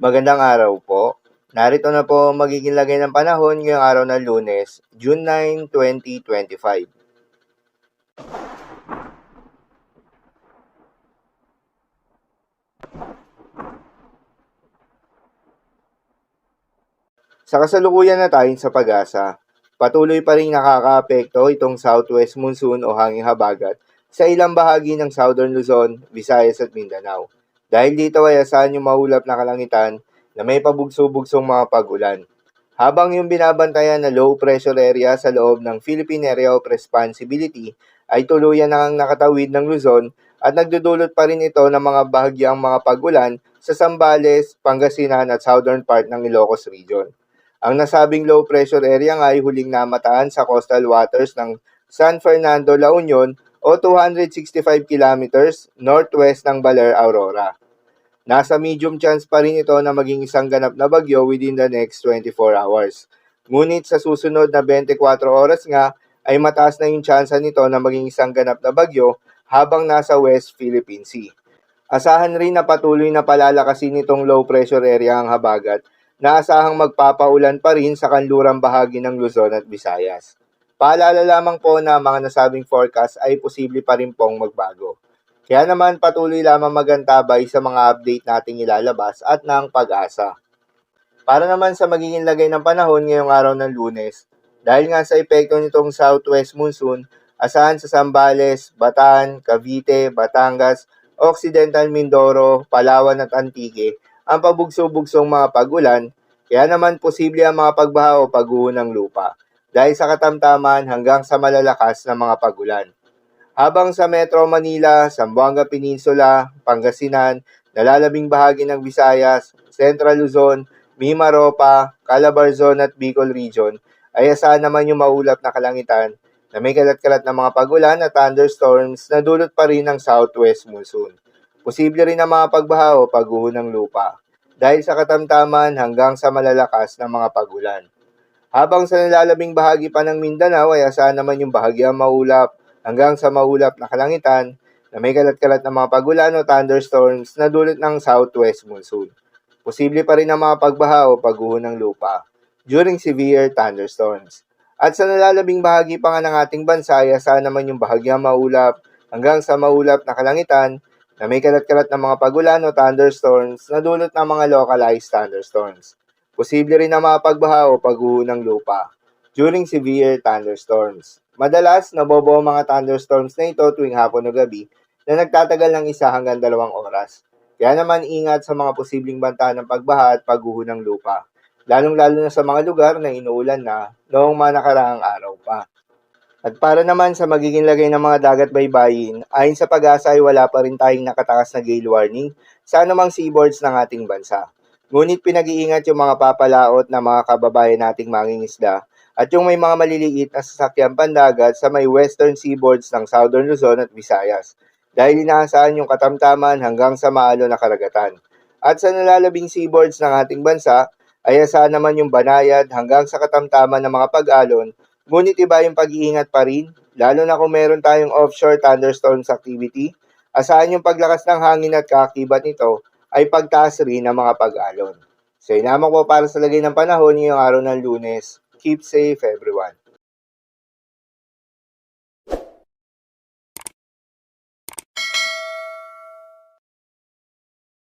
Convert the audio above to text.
Magandang araw po. Narito na po ang magiging lagay ng panahon ngayong araw ng Lunes, June 9, 2025. Sa kasalukuyan na tayo sa pag-asa, patuloy pa rin nakakaapekto itong southwest monsoon o hanging habagat sa ilang bahagi ng Southern Luzon, Visayas at Mindanao. Dahil dito ay asahan yung maulap na kalangitan na may pabugso-bugsong mga pag-ulan. Habang yung binabantayan na low pressure area sa loob ng Philippine Area of Responsibility ay tuluyan na ang nakatawid ng Luzon at nagdudulot pa rin ito ng mga bahagyang mga pag-ulan sa Zambales, Pangasinan at southern part ng Ilocos Region. Ang nasabing low pressure area nga ay huling namataan sa coastal waters ng San Fernando, La Union o 265 kilometers northwest ng Baler, Aurora. Nasa medium chance pa rin ito na maging isang ganap na bagyo within the next 24 hours. Ngunit sa susunod na 24 oras nga ay mataas na yung tsansa nito na maging isang ganap na bagyo habang nasa West Philippine Sea. Asahan rin na patuloy na palalakasin itong low pressure area ang habagat na asahang magpapaulan pa rin sa kanlurang bahagi ng Luzon at Visayas. Paalala lamang po na mga nasabing forecast ay posible pa rin pong magbago. Kaya naman patuloy lamang magantabay sa mga update nating ilalabas at ng pag-asa. Para naman sa magiging lagay ng panahon ngayong araw ng Lunes, dahil nga sa epekto nitong southwest monsoon, asahan sa Zambales, Bataan, Cavite, Batangas, Occidental Mindoro, Palawan at Antique ang pabugso-bugsong mga pag-ulan, kaya naman posible ang mga pagbaha o pagguho ng lupa dahil sa katamtaman hanggang sa malalakas na mga pag-ulan. Habang sa Metro Manila, Zamboanga Peninsula, Pangasinan, nalalabing bahagi ng Visayas, Central Luzon, Mimaropa, Calabarzon at Bicol Region ay asahan naman yung maulap na kalangitan na may kalat-kalat na mga pag-ulan at thunderstorms na dulot pa rin ng southwest monsoon. Posible rin ang mga pagbaha o pagguho ng lupa dahil sa katamtaman hanggang sa malalakas na mga pag-ulan. Habang sa nalalabing bahagi pa ng Mindanao ay asahan naman yung bahagyang maulap hanggang sa maulap na kalangitan na may kalat-kalat na mga pag-ulan o thunderstorms na dulot ng southwest monsoon. Posible pa rin ang mga pagbaha o pagguho ng lupa during severe thunderstorms. At sa nalalabing bahagi pa nga ng ating bansa ay asahan naman yung bahagyang maulap hanggang sa maulap na kalangitan na may kalat-kalat na mga pag-ulan o thunderstorms na dulot ng mga localized thunderstorms. Posible rin ang mga pagbaha o pagguho ng lupa during severe thunderstorms. Madalas, nabobo ang mga thunderstorms na ito tuwing hapon o gabi na nagtatagal ng 1 hanggang 2 oras. Kaya naman ingat sa mga posibleng banta ng pagbaha at pagguho ng lupa, lalong-lalo na sa mga lugar na inuulan na noong mga nakaraang araw pa. At para naman sa magiging lagay ng mga dagat baybayin, ayon sa pag-asa ay wala pa rin tayong nakatakas na gale warning sa anumang seaboards ng ating bansa. Ngunit pinag-iingat yung mga papalaot na mga kababayan nating mangingisda at yung may mga maliliit na sasakyan pandagat sa may western seaboards ng Southern Luzon at Visayas dahil inaasahan yung katamtaman hanggang sa maalo na karagatan. At sa nalalabing seaboards ng ating bansa ay asahan naman yung banayad hanggang sa katamtaman ng mga pag-alon. Ngunit iba yung pag-iingat pa rin, lalo na kung meron tayong offshore thunderstorms activity, asahan yung paglakas ng hangin at kaakibat nito ay pagtaas rin ng mga pag-alon. So, yun lamang po para sa lagay ng panahon ngayong araw ng Lunes. Keep safe everyone.